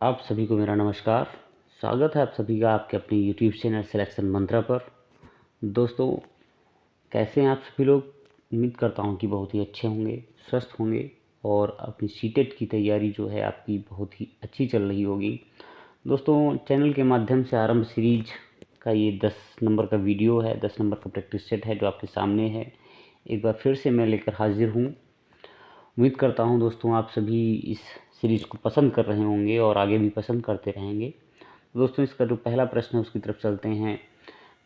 आप सभी को मेरा नमस्कार। स्वागत है आप सभी का आपके अपने यूट्यूब चैनल सिलेक्शन मंत्रा पर। दोस्तों, कैसे हैं आप सभी लोग? उम्मीद करता हूं कि बहुत ही अच्छे होंगे, स्वस्थ होंगे और अपनी सीटेट की तैयारी जो है आपकी बहुत ही अच्छी चल रही होगी। दोस्तों, चैनल के माध्यम से आरंभ सीरीज का ये 10 नंबर का वीडियो है, 10 नंबर का प्रैक्टिस सेट है जो आपके सामने है। एक बार फिर से मैं लेकर हाजिर हूँ। उम्मीद करता हूँ दोस्तों आप सभी इस सीरीज़ को पसंद कर रहे होंगे और आगे भी पसंद करते रहेंगे। दोस्तों, इसका जो पहला प्रश्न है उसकी तरफ चलते हैं।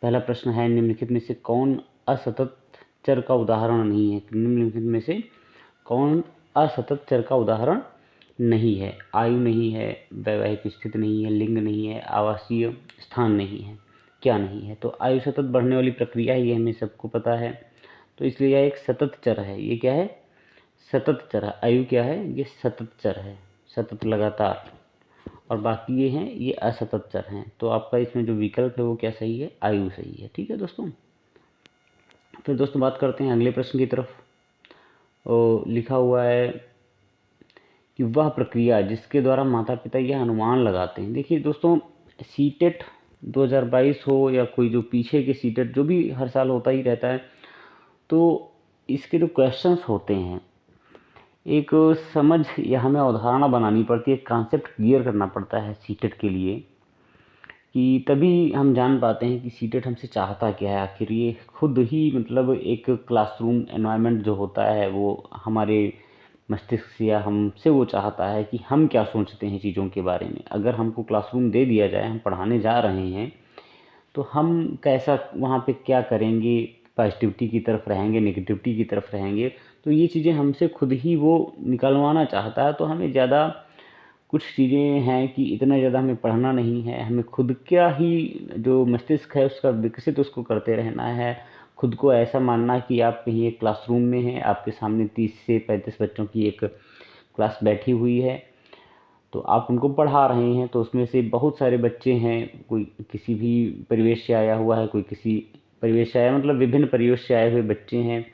पहला प्रश्न है, निम्नलिखित में से कौन असतत चर का उदाहरण नहीं है? निम्नलिखित में से कौन असतत चर का उदाहरण नहीं है? आयु नहीं है, वैवाहिक स्थिति नहीं है, लिंग नहीं है, आवासीय स्थान नहीं है। क्या नहीं है? तो आयु सतत बढ़ने वाली प्रक्रिया है, ये हमें सबको पता है। तो इसलिए यह एक सतत चर है। ये क्या है? सतत चर है। आयु क्या है? ये सतत चर है, सतत लगातार। और बाकी ये हैं, ये असतत चर हैं। तो आपका इसमें जो विकल्प है वो क्या सही है? आयु सही है। ठीक है दोस्तों। फिर दोस्तों बात करते हैं अगले प्रश्न की तरफ। लिखा हुआ है कि वह प्रक्रिया जिसके द्वारा माता पिता यह अनुमान लगाते हैं। देखिए दोस्तों, सीटेट 2022 हो या कोई जो पीछे के सीटेट जो भी हर साल होता ही रहता है, तो इसके जो क्वेश्चंस होते हैं, एक समझ या हमें अवधारणा बनानी पड़ती है, कॉन्सेप्ट क्लियर करना पड़ता है सीटेट के लिए, कि तभी हम जान पाते हैं कि सीटेट हमसे चाहता क्या है आखिर। ये खुद ही मतलब एक क्लासरूम एनवायरनमेंट जो होता है वो हमारे मस्तिष्क या हमसे वो चाहता है कि हम क्या सोचते हैं चीज़ों के बारे में। अगर हमको क्लासरूम दे दिया जाए, हम पढ़ाने जा रहे हैं, तो हम कैसा वहाँ पे क्या करेंगे? पॉजिटिविटी की तरफ रहेंगे, नेगेटिविटी की तरफ रहेंगे? तो ये चीज़ें हमसे खुद ही वो निकलवाना चाहता है। तो हमें ज़्यादा कुछ चीज़ें हैं कि इतना ज़्यादा हमें पढ़ना नहीं है, हमें खुद का ही जो मस्तिष्क है उसका विकसित उसको करते रहना है। खुद को ऐसा मानना कि आप कहीं एक क्लासरूम में हैं, आपके सामने 30 से 35 बच्चों की एक क्लास बैठी हुई है, तो आप उनको पढ़ा रहे हैं। तो उसमें से बहुत सारे बच्चे हैं, कोई किसी भी परिवेश से आया हुआ है, कोई किसी परिवेश से आया, मतलब विभिन्न परिवेश से आए हुए बच्चे हैं।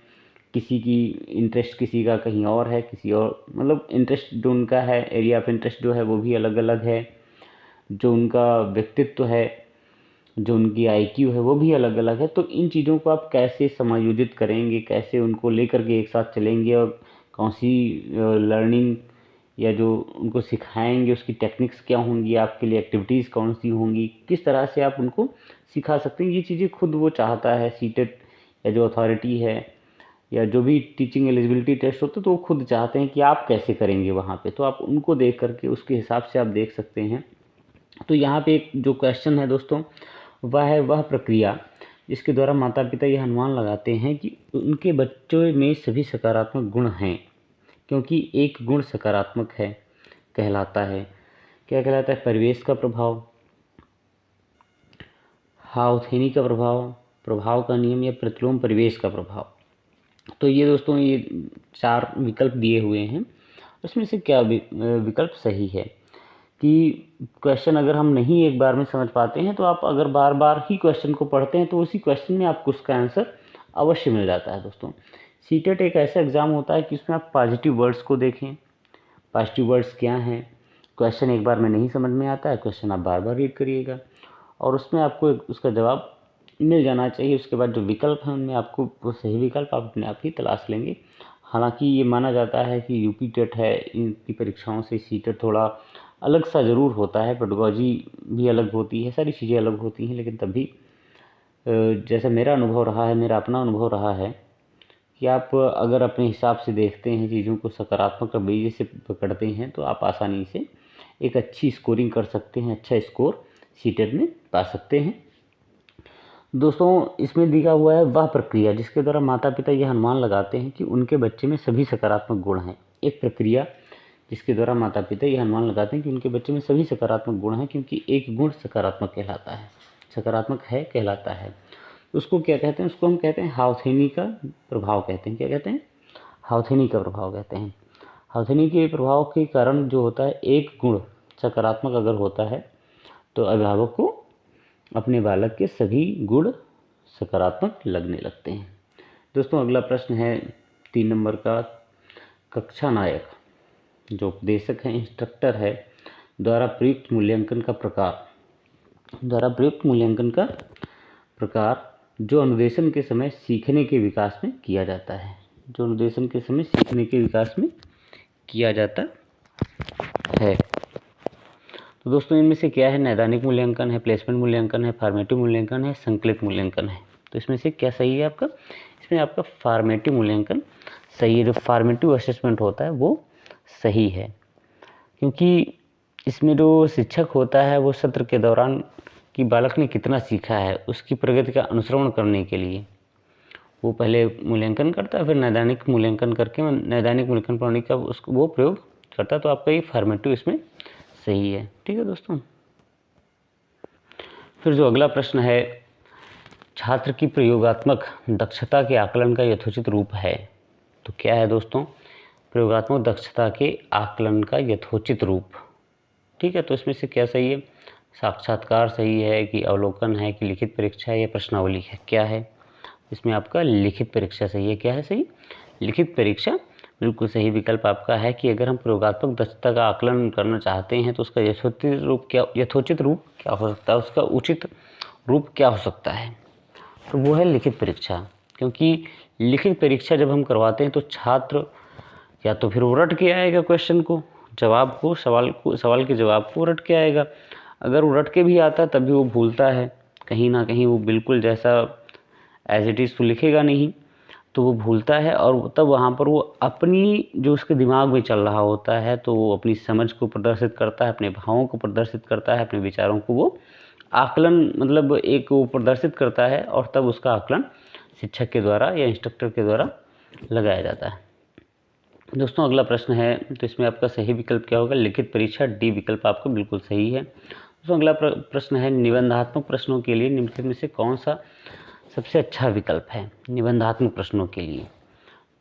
किसी की इंटरेस्ट किसी का कहीं और है, किसी और मतलब इंटरेस्ट जो उनका है, एरिया ऑफ इंटरेस्ट जो है वो भी अलग अलग है। जो उनका व्यक्तित्व है, जो उनकी आईक्यू है वो भी अलग अलग है। तो इन चीज़ों को आप कैसे समायोजित करेंगे, कैसे उनको लेकर के एक साथ चलेंगे, और कौन सी लर्निंग या जो उनको सिखाएंगे उसकी टेक्निक्स क्या होंगी, आपके लिए एक्टिविटीज़ कौन सी होंगी, किस तरह से आप उनको सिखा सकते हैं, ये चीज़ें खुद वो चाहता है सीटेट या जो अथॉरिटी है, या जो भी टीचिंग एलिजिबिलिटी टेस्ट होते हैं, तो वो खुद चाहते हैं कि आप कैसे करेंगे वहाँ पे। तो आप उनको देख करके उसके हिसाब से आप देख सकते हैं। तो यहाँ पे एक जो क्वेश्चन है दोस्तों, वह है वह प्रक्रिया जिसके द्वारा माता पिता यह अनुमान लगाते हैं कि उनके बच्चों में सभी सकारात्मक गुण हैं, क्योंकि एक गुण सकारात्मक है कहलाता है। क्या कहलाता है? परिवेश का प्रभाव, हाउथेनी का प्रभाव, प्रभाव का नियम या प्रतिलोम परिवेश का प्रभाव। तो ये दोस्तों ये 4 विकल्प दिए हुए हैं। उसमें से क्या विकल्प सही है? कि क्वेश्चन अगर हम नहीं एक बार में समझ पाते हैं, तो आप अगर बार बार ही क्वेश्चन को पढ़ते हैं तो उसी क्वेश्चन में आपको उसका आंसर अवश्य मिल जाता है दोस्तों। सीटेट एक ऐसा एग्ज़ाम होता है कि उसमें आप पॉजिटिव वर्ड्स को देखें। पॉजिटिव वर्ड्स क्या हैं? क्वेश्चन एक बार में नहीं समझ में आता है, क्वेश्चन आप बार बार रीड करिएगा और उसमें आपको उसका जवाब मिल जाना चाहिए। उसके बाद जो विकल्प हैं उनमें आपको वो सही विकल्प आप अपने आप ही तलाश लेंगे। हालांकि ये माना जाता है कि यूपी टेट है, इनकी परीक्षाओं से सीटेट थोड़ा अलग सा ज़रूर होता है, पेडागॉजी भी अलग होती है, सारी चीज़ें अलग होती हैं, लेकिन तब भी जैसा मेरा अनुभव रहा है, मेरा अपना अनुभव रहा है कि आप अगर अपने हिसाब से देखते हैं, चीज़ों को सकारात्मक रवैये से पकड़ते हैं, तो आप आसानी से एक अच्छी स्कोरिंग कर सकते हैं, अच्छा स्कोर सीटेट में पा सकते हैं। दोस्तों, इसमें दिया हुआ है वह प्रक्रिया जिसके द्वारा माता पिता यह अनुमान लगाते हैं कि उनके बच्चे में सभी सकारात्मक गुण हैं। एक प्रक्रिया जिसके द्वारा माता पिता यह अनुमान लगाते हैं कि उनके बच्चे में सभी सकारात्मक गुण हैं, क्योंकि एक गुण सकारात्मक कहलाता है, सकारात्मक है कहलाता है। उसको क्या कहते हैं? उसको हम कहते हैं हाउथेनी का प्रभाव कहते हैं। क्या कहते हैं? हाउथेनी का प्रभाव कहते हैं। हाउथेनी के प्रभाव के कारण जो होता है, एक गुण सकारात्मक अगर होता है तो अभिभावक को अपने बालक के सभी गुण सकारात्मक लगने लगते हैं। दोस्तों, अगला प्रश्न है 3 नंबर का। कक्षा नायक जो उपदेशक है, इंस्ट्रक्टर है, द्वारा प्रयुक्त मूल्यांकन का प्रकार जो अनुदेशन के समय सीखने के विकास में किया जाता है, तो दोस्तों इनमें से क्या है? नैदानिक मूल्यांकन है, प्लेसमेंट मूल्यांकन है, फॉर्मेटिव मूल्यांकन है, संकलित मूल्यांकन है। तो इसमें से क्या सही है आपका? इसमें आपका फॉर्मेटिव मूल्यांकन सही है। जो फॉर्मेटिव असेसमेंट होता है वो सही है, क्योंकि इसमें जो शिक्षक होता है वो सत्र के दौरान कि बालक ने कितना सीखा है उसकी प्रगति का अनुश्रवण करने के लिए वो पहले मूल्यांकन करता है, फिर नैदानिक मूल्यांकन प्रणाली का वो प्रयोग करता है। तो आपका ये फॉर्मेटिव इसमें सही है। ठीक है दोस्तों। फिर जो अगला प्रश्न है, छात्र की प्रयोगात्मक दक्षता के आकलन का यथोचित रूप है। तो क्या है दोस्तों? प्रयोगात्मक दक्षता के आकलन का यथोचित रूप। ठीक है, तो इसमें से क्या सही है? साक्षात्कार सही है कि अवलोकन है कि लिखित परीक्षा है या प्रश्नावली है? क्या है इसमें? आपका लिखित परीक्षा सही है। क्या है सही? लिखित परीक्षा बिल्कुल सही विकल्प आपका है कि अगर हम प्रयोगात्मक दक्षता का आकलन करना चाहते हैं तो उसका यथोचित रूप क्या हो सकता है, उसका उचित रूप क्या हो सकता है? तो वो है लिखित परीक्षा। क्योंकि लिखित परीक्षा जब हम करवाते हैं तो छात्र या तो फिर वो रट के आएगा क्वेश्चन को, सवाल के जवाब को रट के आएगा। अगर वो रट के भी आता है तब भी वो भूलता है, कहीं ना कहीं वो बिल्कुल जैसा एज इट इज़ तो लिखेगा नहीं, तो वो भूलता है। और तब वहाँ पर वो अपनी जो उसके दिमाग में चल रहा होता है तो वो अपनी समझ को प्रदर्शित करता है, अपने भावों को प्रदर्शित करता है, अपने विचारों को वो आकलन एक वो प्रदर्शित करता है, और तब उसका आकलन शिक्षक के द्वारा या इंस्ट्रक्टर के द्वारा लगाया जाता है। दोस्तों अगला प्रश्न है, तो इसमें आपका सही विकल्प क्या होगा? लिखित परीक्षा, डी विकल्प आपका बिल्कुल सही है। दोस्तों अगला प्रश्न है, निबंधात्मक प्रश्नों के लिए निम्नलिखित में से कौन सा सबसे अच्छा विकल्प है? निबंधात्मक प्रश्नों के लिए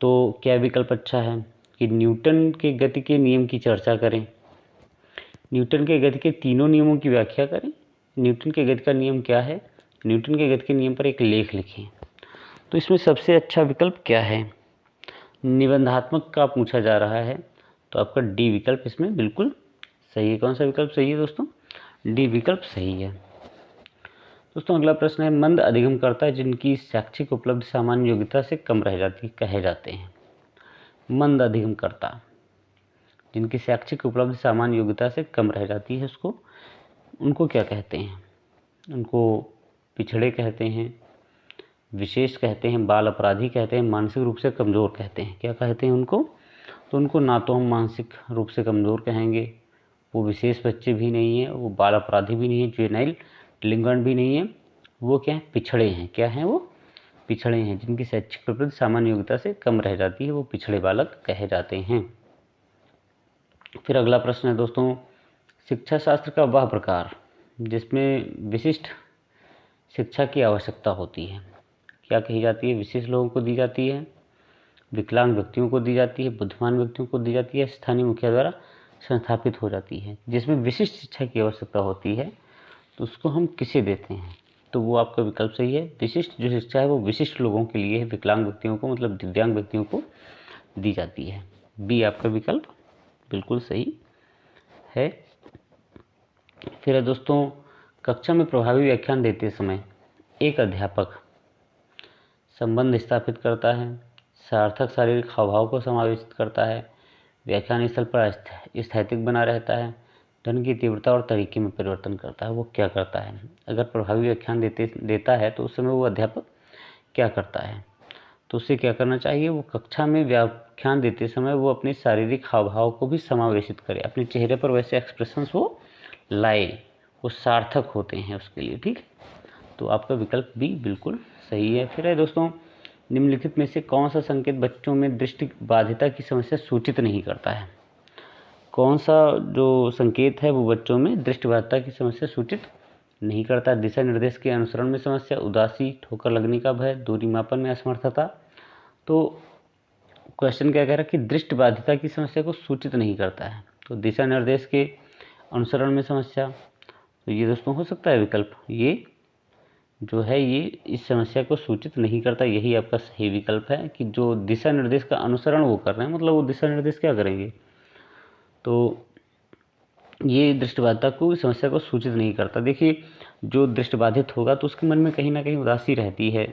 तो क्या विकल्प अच्छा है कि न्यूटन के गति के नियम की चर्चा करें, न्यूटन के गति के तीनों नियमों की व्याख्या करें, न्यूटन के गति का नियम क्या है, न्यूटन के गति के नियम पर एक लेख लिखें। तो इसमें सबसे अच्छा विकल्प क्या है? निबंधात्मक का पूछा जा रहा है, तो आपका डी विकल्प इसमें बिल्कुल सही है। कौन सा विकल्प सही है दोस्तों? डी विकल्प सही है। दोस्तों अगला प्रश्न है, मंद अधिगमकर्ता जिनकी शैक्षिक उपलब्धि सामान्य योग्यता से कम रह जाती कहे जाते हैं। मंद अधिगमकर्ता जिनकी शैक्षिक उपलब्धि सामान्य योग्यता से कम रह जाती है उनको क्या कहते हैं? उनको पिछड़े कहते हैं, विशेष कहते हैं, बाल अपराधी कहते हैं, मानसिक रूप से कमज़ोर कहते हैं। क्या कहते हैं उनको? तो उनको ना तो हम मानसिक रूप से कमज़ोर कहेंगे, वो विशेष बच्चे भी नहीं है, वो बाल अपराधी भी नहीं है, जुवेनाइल डिलिंक्वेंट भी नहीं है, वो क्या है? पिछड़े हैं। क्या हैं वो? पिछड़े हैं। जिनकी शैक्षिक प्रवृत्ति सामान्य योग्यता से कम रह जाती है वो पिछड़े बालक कहे जाते हैं। फिर अगला प्रश्न है दोस्तों, शिक्षा शास्त्र का वह प्रकार जिसमें विशिष्ट शिक्षा की आवश्यकता होती है, क्या कही जाती है? विशेष लोगों को दी जाती है, विकलांग व्यक्तियों को दी जाती है, बुद्धिमान व्यक्तियों को दी जाती है, स्थानीय मुखिया द्वारा संस्थापित हो जाती है। जिसमें विशिष्ट शिक्षा की आवश्यकता होती है तो उसको हम किसे देते हैं? तो वो आपका विकल्प सही है। विशिष्ट जो शिक्षा है वो विशिष्ट लोगों के लिए है, विकलांग व्यक्तियों को दिव्यांग व्यक्तियों को दी जाती है। बी आपका विकल्प बिल्कुल सही है। फिर है दोस्तों, कक्षा में प्रभावी व्याख्यान देते समय एक अध्यापक संबंध स्थापित करता है, सार्थक शारीरिक हावभाव को समावेशित करता है, व्याख्यान स्थल पर स्थैतिक बना रहता है, ध्वनि की तीव्रता और तरीके में परिवर्तन करता है। वो क्या करता है? अगर प्रभावी व्याख्यान देता है तो उस समय वो अध्यापक क्या करता है? तो उसे क्या करना चाहिए? वो कक्षा में व्याख्यान देते समय वो अपने शारीरिक हावभाव को भी समावेशित करे, अपने चेहरे पर वैसे एक्सप्रेशंस वो लाए, वो सार्थक होते हैं उसके लिए। ठीक, तो आपका विकल्प बी बिल्कुल सही है। फिर है दोस्तों, निम्नलिखित में से कौन सा संकेत बच्चों में दृष्टि बाधिता की समस्या सूचित नहीं करता है? कौन सा जो संकेत है वो बच्चों में दृष्टि बाधिता की समस्या सूचित नहीं करता? दिशा निर्देश के अनुसरण में समस्या, उदासी, ठोकर लगने का भय, दूरी मापन में असमर्थता। तो क्वेश्चन क्या कह रहा है कि दृष्टि बाधिता की समस्या को सूचित नहीं करता है, तो दिशा निर्देश के अनुसरण में समस्या, तो ये दोस्तों हो सकता है विकल्प ये जो है ये इस समस्या को सूचित नहीं करता। यही आपका सही विकल्प है कि जो दिशा निर्देश का अनुसरण वो कर रहे हैं, वो दिशा निर्देश क्या करेंगे? तो ये दृष्टिबाधिता को समस्या को सूचित नहीं करता। देखिए, जो दृष्टिबाधित होगा तो उसके मन में कहीं ना कहीं उदासी रहती है,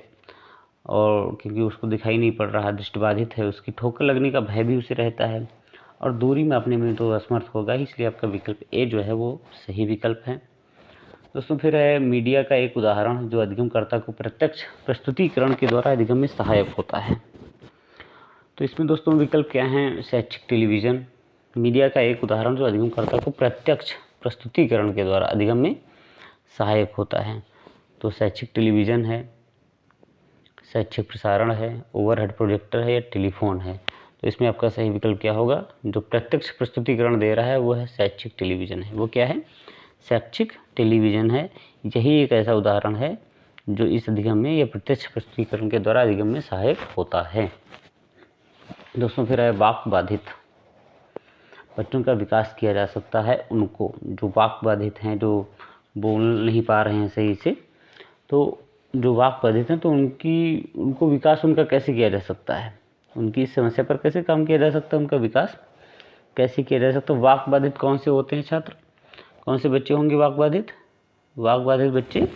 और क्योंकि उसको दिखाई नहीं पड़ रहा, दृष्टिबाधित है, उसकी ठोकर लगने का भय भी उसे रहता है, और दूरी में अपने में तो असमर्थ होगा ही। इसलिए आपका विकल्प ए जो है वो सही विकल्प है। दोस्तों फिर है मीडिया का एक उदाहरण जो अधिगमकर्ता को प्रत्यक्ष प्रस्तुतिकरण के द्वारा अधिगम में सहायक होता है। तो इसमें दोस्तों विकल्प क्या हैं? शैक्षिक टेलीविज़न मीडिया का एक उदाहरण जो अधिगमकर्ता को प्रत्यक्ष प्रस्तुतिकरण के द्वारा अधिगम में सहायक होता है। तो शैक्षिक टेलीविज़न है, शैक्षिक प्रसारण है, ओवरहेड प्रोजेक्टर है या टेलीफोन है। तो इसमें आपका सही विकल्प क्या होगा? जो प्रत्यक्ष प्रस्तुतिकरण दे रहा है वो है शैक्षिक टेलीविज़न है। वो क्या है? शैक्षिक टेलीविज़न है। यही एक ऐसा उदाहरण है जो इस अधिगम में या प्रत्यक्ष प्रस्तुतिकरण के द्वारा अधिगम में सहायक होता है। दोस्तों फिर है वाक बाधित। बच्चों का विकास किया जा सकता है उनको जो वाक बाधित हैं, जो बोल नहीं पा रहे हैं सही से। तो जो वाक बाधित हैं तो उनको विकास उनका कैसे किया जा सकता है? उनकी इस समस्या पर कैसे काम किया जा सकता है? उनका विकास कैसे किया जा सकता है? वाक बाधित कौन से होते हैं छात्र? कौन से बच्चे होंगे वाक बाधित? वाक बाधित बच्चे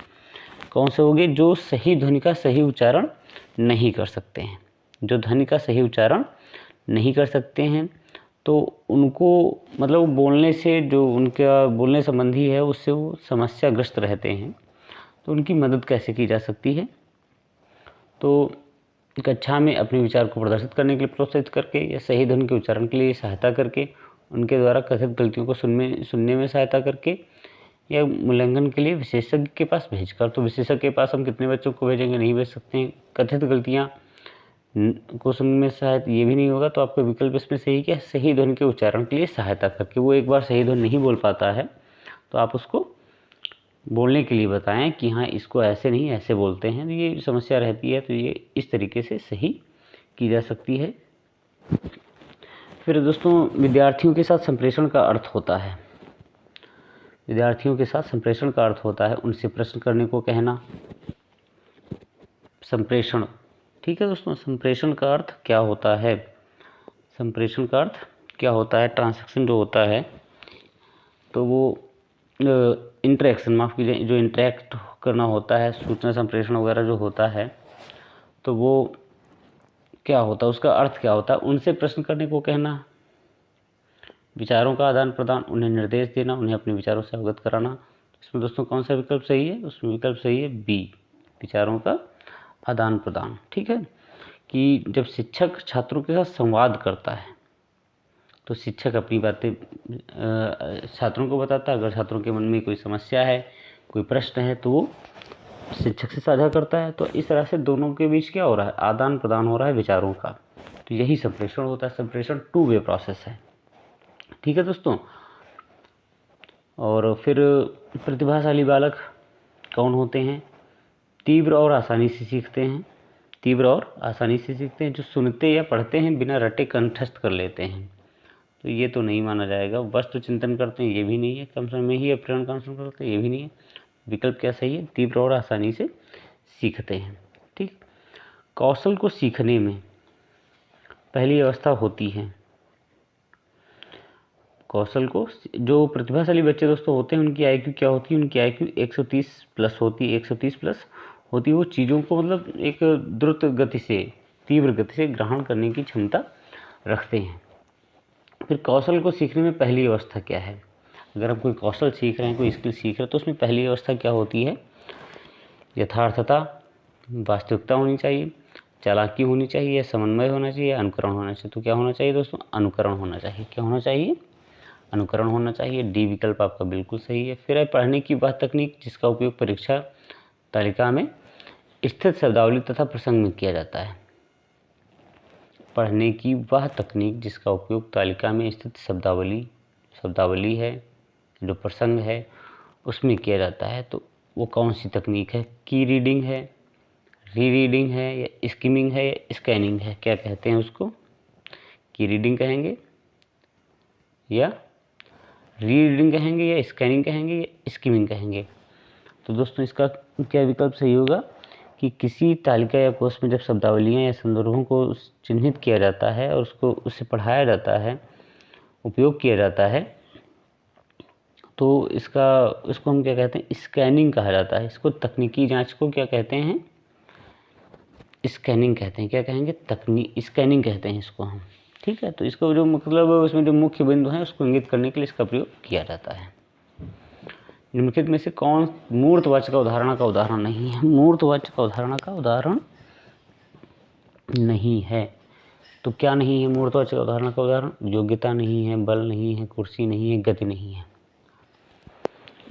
कौन से होंगे? जो सही ध्वनि का सही उच्चारण नहीं कर सकते हैं। जो ध्वनि का सही उच्चारण नहीं कर सकते हैं तो उनको मतलब बोलने से जो उनका बोलने संबंधी है उससे वो समस्याग्रस्त रहते हैं। तो उनकी मदद कैसे की जा सकती है? तो कक्षा में अपने विचार को प्रदर्शित करने के लिए प्रोत्साहित करके या सही ध्वनि के उच्चारण के लिए सहायता करके, उनके द्वारा कथित गलतियों को सुनने में सहायता करके, या मूल्यांकन के लिए विशेषज्ञ के पास भेजकर। तो विशेषज्ञ के पास हम कितने बच्चों को भेजेंगे? नहीं भेज सकते हैं। कथित गलतियाँ को सुनने में शायद ये भी नहीं होगा। तो आपका विकल्प इसमें सही क्या? सही ध्वनि के उच्चारण के लिए सहायता करके। वो एक बार सही ध्वनि नहीं बोल पाता है तो आप उसको बोलने के लिए बताएं कि हाँ इसको ऐसे नहीं ऐसे बोलते हैं, तो ये समस्या रहती है, तो ये इस तरीके से सही की जा सकती है। फिर दोस्तों विद्यार्थियों के साथ संप्रेषण का अर्थ होता है। विद्यार्थियों के साथ संप्रेषण का अर्थ होता है उनसे प्रश्न करने को कहना। संप्रेषण, ठीक है दोस्तों, संप्रेषण का अर्थ क्या होता है? संप्रेषण का अर्थ क्या होता है? ट्रांसक्शन जो होता है तो वो इंटरेक्शन, माफ़ कीजिए, जो इंटरेक्ट करना होता है, सूचना संप्रेषण वगैरह जो होता है तो वो क्या होता है? उसका अर्थ क्या होता है? उनसे प्रश्न करने को कहना, विचारों का आदान प्रदान, उन्हें निर्देश देना, उन्हें अपने विचारों से अवगत कराना। इसमें दोस्तों कौन सा विकल्प सही है? उसमें विकल्प सही है बी, विचारों का आदान प्रदान। ठीक है, कि जब शिक्षक छात्रों के साथ संवाद करता है तो शिक्षक अपनी बातें छात्रों को बताता है। अगर छात्रों के मन में कोई समस्या है, कोई प्रश्न है तो वो शिक्षक से साझा करता है। तो इस तरह से दोनों के बीच क्या हो रहा है? आदान प्रदान हो रहा है विचारों का। तो यही संप्रेषण होता है। संप्रेषण 2 वे प्रोसेस है। ठीक है दोस्तों। और फिर प्रतिभाशाली बालक कौन होते हैं? तीव्र और आसानी से सीखते हैं। तीव्र और आसानी से सीखते हैं, जो सुनते या पढ़ते हैं बिना रटे कंठस्थ कर लेते हैं। तो ये तो नहीं माना जाएगा। वस्तु चिंतन करते हैं, ये भी नहीं है। कम समय में ही अपहरण का अनुसरण करते हैं, ये भी नहीं है। विकल्प क्या सही है? तीव्र और आसानी से सीखते हैं। ठीक। कौशल को सीखने में पहली अवस्था होती है। कौशल को, जो प्रतिभाशाली बच्चे दोस्तों होते हैं उनकी आईक्यू क्या होती है? उनकी आईक्यू 130 प्लस होती है। 130 प्लस होती है। वो चीज़ों को मतलब एक द्रुत गति से, तीव्र गति से ग्रहण करने की क्षमता रखते हैं। फिर कौशल को सीखने में पहली अवस्था क्या है? अगर हम कोई कौशल सीख रहे हैं, कोई स्किल सीख रहे हैं तो उसमें पहली अवस्था क्या होती है? यथार्थता, वास्तविकता होनी चाहिए, चालाकी होनी चाहिए, समन्वय होना चाहिए, अनुकरण होना चाहिए। तो क्या होना चाहिए दोस्तों? अनुकरण होना चाहिए। क्या होना चाहिए? अनुकरण होना चाहिए। डी विकल्प आपका बिल्कुल सही है। फिर है पढ़ने की वह तकनीक जिसका उपयोग परीक्षा तालिका में स्थित शब्दावली तथा प्रसंग में किया जाता है। पढ़ने की वह तकनीक जिसका उपयोग तालिका में स्थित शब्दावली है, जो प्रसंग है, उसमें किया जाता है। तो वो कौन सी तकनीक है? की रीडिंग है, री रीडिंग है, या स्किमिंग है, या स्कैनिंग है? क्या कहते हैं उसको? की रीडिंग कहेंगे, या री रीडिंग कहेंगे, या स्कैनिंग कहेंगे, या स्किमिंग कहेंगे? तो दोस्तों इसका क्या विकल्प सही होगा? कि किसी तालिका या कोष में जब शब्दावलियाँ या संदर्भों को चिन्हित किया जाता है और उसको उससे पढ़ाया जाता है, उपयोग किया जाता है, तो इसको हम क्या कहते हैं, स्कैनिंग कहा जाता है। इसको तकनीकी जांच को क्या कहते हैं, स्कैनिंग कहते हैं। क्या कहेंगे, स्कैनिंग कहते हैं इसको हम। ठीक है, तो इसको जो मतलब उसमें जो मुख्य बिंदु हैं उसको इंगित करने के लिए इसका प्रयोग किया जाता है। निम्नलिखित में से कौन मूर्तवाचक अवधारणा का उदाहरण नहीं है? मूर्तवाचक अवधारणा का उदाहरण नहीं है। तो क्या नहीं है मूर्तवाचक अवधारणा का उदाहरण? योग्यता नहीं है, बल नहीं है, कुर्सी नहीं है, गति नहीं है।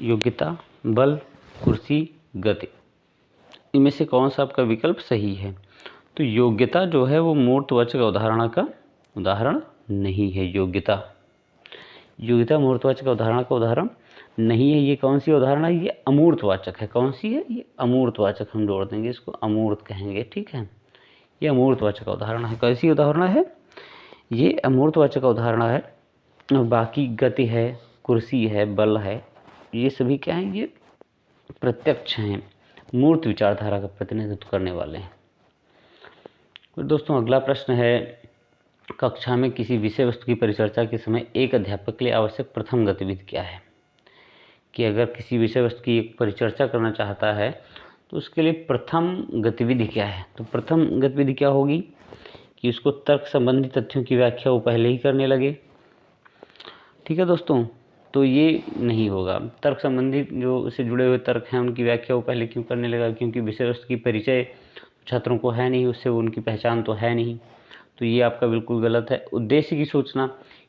योग्यता, बल, कुर्सी, गति, इनमें से कौन सा आपका विकल्प सही है? तो योग्यता जो है वो मूर्तवाचक अवधारणा का उदाहरण नहीं है। योग्यता मूर्तवाचक अवधारणा का उदाहरण नहीं है। ये कौन सी अवधारणा है? ये अमूर्तवाचक है। कौन सी है? ये अमूर्तवाचक, हम जोड़ देंगे इसको, अमूर्त कहेंगे। ठीक है, ये अमूर्तवाचक अवधारणा है। कैसी अवधारणा है? ये अमूर्तवाचक अवधारणा है। और बाकी गति है, कुर्सी है, बल है, ये सभी क्या हैं? ये प्रत्यक्ष हैं, मूर्त विचारधारा का प्रतिनिधित्व करने वाले हैं। तो दोस्तों अगला प्रश्न है, कक्षा में किसी विषय वस्तु की परिचर्चा के समय एक अध्यापक के लिए आवश्यक प्रथम गतिविधि क्या है? कि अगर किसी विषय वस्तु की एक परिचर्चा करना चाहता है तो उसके लिए प्रथम गतिविधि क्या है? तो प्रथम गतिविधि क्या होगी कि उसको तर्क संबंधी तथ्यों की व्याख्या वो पहले ही करने लगे। ठीक है दोस्तों, तो ये नहीं होगा। तर्क संबंधी जो उससे जुड़े हुए तर्क हैं उनकी व्याख्या वो पहले क्यों करने लगा? क्योंकि विषय वस्तु की परिचय छात्रों को है नहीं, उससे उनकी पहचान तो है नहीं। तो ये आपका बिल्कुल गलत है। उद्देश्य की सूचना,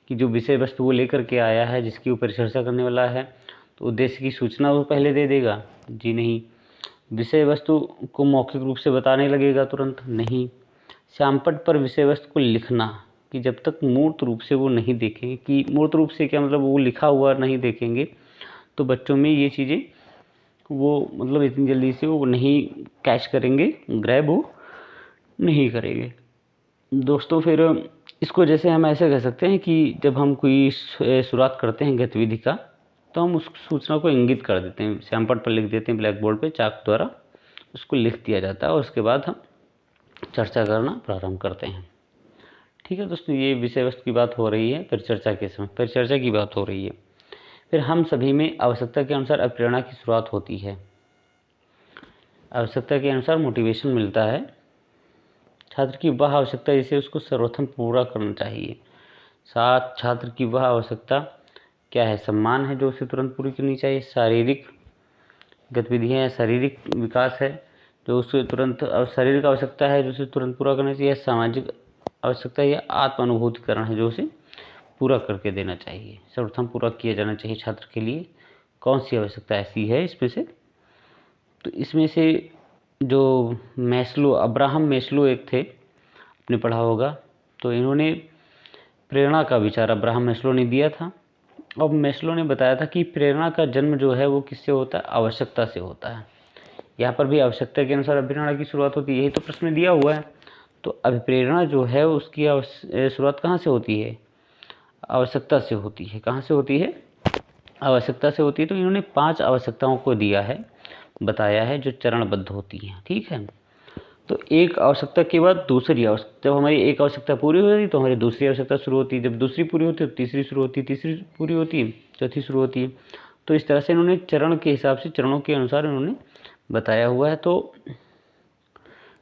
कि जो विषय वस्तु वो लेकर के आया है जिसकी वो परिचर्चा करने वाला है, तो उद्देश्य की सूचना वो पहले दे देगा? जी नहीं। विषय वस्तु को मौखिक रूप से बताने लगेगा तुरंत? नहीं। श्यामपट्ट पर विषय वस्तु को लिखना, कि जब तक मूर्त रूप से वो नहीं देखेंगे, कि मूर्त रूप से क्या मतलब वो लिखा हुआ नहीं देखेंगे, तो बच्चों में ये चीज़ें वो मतलब इतनी जल्दी से वो नहीं कैच करेंगे, ग्रैब वो नहीं करेंगे। दोस्तों फिर इसको जैसे हम ऐसे कह सकते हैं कि जब हम कोई शुरुआत करते हैं गतिविधि का, तो हम उस सूचना को इंगित कर देते हैं, श्यामपट्ट पर लिख देते हैं, ब्लैक बोर्ड पे चाक द्वारा उसको लिख दिया जाता है और उसके बाद हम चर्चा करना प्रारंभ करते हैं। ठीक है दोस्तों, ये विषय वस्तु की बात हो रही है, परिचर्चा के समय परिचर्चा की बात हो रही है। फिर हम सभी में आवश्यकता के अनुसार अप्रेरणा की शुरुआत होती है। आवश्यकता के अनुसार मोटिवेशन मिलता है। छात्र की वह आवश्यकता जिसे उसको सर्वप्रथम पूरा करना चाहिए। साथ छात्र की वह आवश्यकता क्या है? सम्मान है जो उसे तुरंत पूरी करनी चाहिए। शारीरिक गतिविधियाँ या शारीरिक विकास है जो उसे तुरंत, शारीरिक आवश्यकता है जो उसे तुरंत पूरा करना चाहिए। सामाजिक आवश्यकता या आत्म अनुभूतिकरण है जो उसे पूरा करके देना चाहिए, सर्वप्रथम पूरा किया जाना चाहिए छात्र के लिए। कौन सी आवश्यकता ऐसी है इसमें से? तो इसमें से जो अब्राहम मैस्लो एक थे, आपने पढ़ा होगा, तो इन्होंने प्रेरणा का विचार अब्राहम मैस्लो ने दिया था। अब मैस्लो ने बताया था कि प्रेरणा का जन्म जो है वो किससे होता है? आवश्यकता से होता है। यहाँ पर भी आवश्यकता के अनुसार अभिप्रेरणा की शुरुआत होती है, यही तो प्रश्न में दिया हुआ है। तो अभिप्रेरणा जो है उसकी शुरुआत कहाँ से होती है? आवश्यकता से होती है। कहाँ से होती है? आवश्यकता से होती है। तो इन्होंने 5 आवश्यकताओं को दिया है, बताया है, जो चरणबद्ध होती हैं। ठीक है, तो एक आवश्यकता के बाद दूसरी आवश्यकता, जब हमारी एक आवश्यकता पूरी हो जाती तो हमारी दूसरी आवश्यकता शुरू होती है, जब दूसरी पूरी होती है तो तीसरी शुरू होती है, तीसरी पूरी होती है चौथी शुरू होती है। तो इस तरह से इन्होंने चरण के हिसाब से, चरणों के अनुसार इन्होंने बताया हुआ है। तो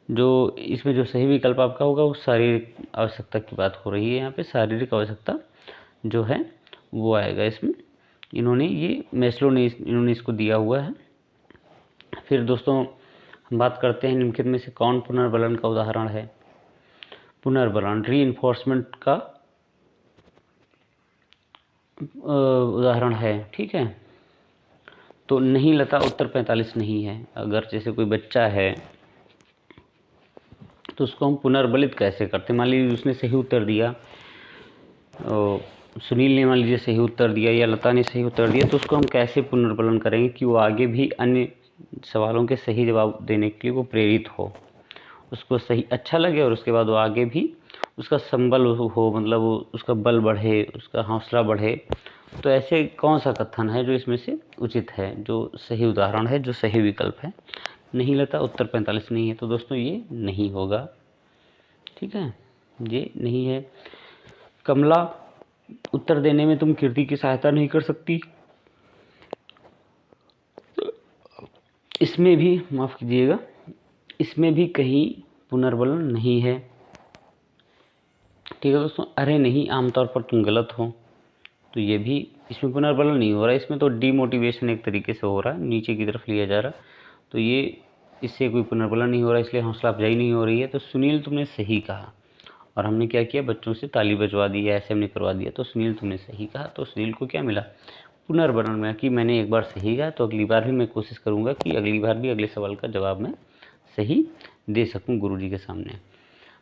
जो इसमें जो सही विकल्प आपका होगा वो शारीरिक आवश्यकता की बात हो रही है। यहाँ पे शारीरिक आवश्यकता जो है वो आएगा इसमें। मैस्लो ने इन्होंने इसको दिया हुआ है। फिर दोस्तों हम बात करते हैं निम्नलिखित में से कौन पुनर्बलन का उदाहरण है? पुनर्बलन, रीइंफोर्समेंट का उदाहरण है। ठीक है, तो नहीं लता, उत्तर 45 नहीं है। अगर जैसे कोई बच्चा है तो उसको हम पुनर्बलित कैसे करते? मान लीजिए उसने सही उत्तर दिया, सुनील ने मान लीजिए सही उत्तर दिया या लता ने सही उत्तर दिया, तो उसको हम कैसे पुनर्बलन करेंगे कि वो आगे भी अन्य सवालों के सही जवाब देने के लिए वो प्रेरित हो, उसको सही अच्छा लगे और उसके बाद वो आगे भी उसका संबल हो, मतलब उसका बल बढ़े, उसका हौसला बढ़े। तो ऐसे कौन सा कथन है जो इसमें से उचित है, जो सही उदाहरण है, जो सही विकल्प है? नहीं लता, उत्तर 45 नहीं है। तो दोस्तों ये नहीं होगा। ठीक है, ये नहीं है। कमला, उत्तर देने में तुम कीर्ति की सहायता नहीं कर सकती। इसमें भी माफ़ कीजिएगा, इसमें भी कहीं पुनर्बलन नहीं है। ठीक है दोस्तों, अरे नहीं आमतौर पर तुम गलत हो, तो ये भी इसमें पुनर्बलन नहीं हो रहा है, इसमें तो डीमोटिवेशन एक तरीके से हो रहा है, नीचे की तरफ लिया जा रहा है। तो ये इससे कोई पुनर्बलन नहीं हो रहा है, इसलिए हौसला अफजाई नहीं हो रही है। तो सुनील तुमने सही कहा, और हमने क्या किया, बच्चों से ताली बजवा दी या ऐसे हमने करवा दिया। तो सुनील तुमने सही कहा, तो सुनील को क्या मिला, पुनर्बलन में, कि मैंने एक बार सही कहा तो अगली बार भी मैं कोशिश करूँगा कि अगली बार भी अगले सवाल का जवाब मैं सही दे सकूँ गुरुजी के सामने।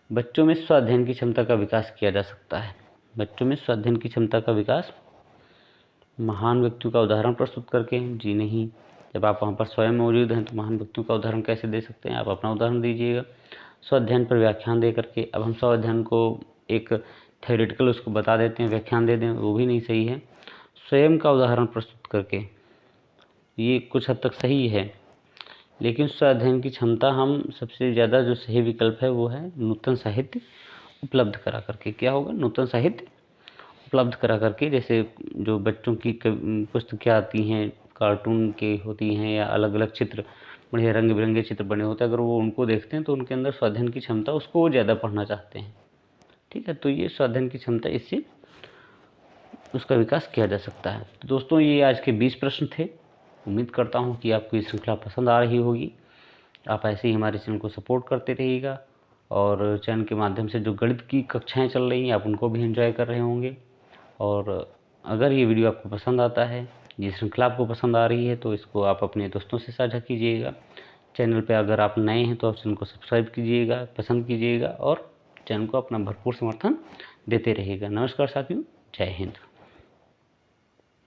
बच्चों में स्वाध्ययन की क्षमता का विकास किया जा सकता है। बच्चों में स्वाध्ययन की क्षमता का विकास महान व्यक्तियों का उदाहरण प्रस्तुत करके, जी नहीं। जब आप वहाँ पर स्वयं मौजूद हैं तो महान व्यक्तियों का उदाहरण कैसे दे सकते हैं, आप अपना उदाहरण दीजिएगा। स्वाध्ययन पर व्याख्यान दे करके, अब हम स्वाध्ययन को एक थ्योरेटिकल उसको बता देते हैं, व्याख्यान दे दें, वो भी नहीं सही है। स्वयं का उदाहरण प्रस्तुत करके, ये कुछ हद तक सही है, लेकिन स्वाध्ययन की क्षमता हम सबसे ज़्यादा जो सही विकल्प है वो है नूतन साहित्य उपलब्ध करा करके। क्या होगा, नूतन साहित्य उपलब्ध करा करके। जैसे जो बच्चों की पुस्तकें आती हैं, कार्टून के होती हैं, या अलग अलग चित्र, बढ़िया रंग बिरंगे चित्र बने होते हैं, अगर वो उनको देखते हैं तो उनके अंदर स्वाध्ययन की क्षमता, उसको वो ज़्यादा पढ़ना चाहते हैं। ठीक है, तो ये स्वाध्ययन की क्षमता, इससे उसका विकास किया जा सकता है। तो दोस्तों, ये आज के 20 प्रश्न थे। उम्मीद करता हूँ कि आपको ये श्रृंखला पसंद आ रही होगी। आप ऐसे ही हमारे चैनल को सपोर्ट करते रहिएगा, और चैनल के माध्यम से जो गणित की कक्षाएं चल रही हैं, आप उनको भी एंजॉय कर रहे होंगे। और अगर ये वीडियो आपको पसंद आता है, ये श्रृंखला आपको पसंद आ रही है, तो इसको आप अपने दोस्तों से साझा कीजिएगा। चैनल पे अगर आप नए हैं तो आप चैनल को सब्सक्राइब कीजिएगा, पसंद कीजिएगा, और चैनल को अपना भरपूर समर्थन देते रहिएगा। नमस्कार साथियों, जय हिंद।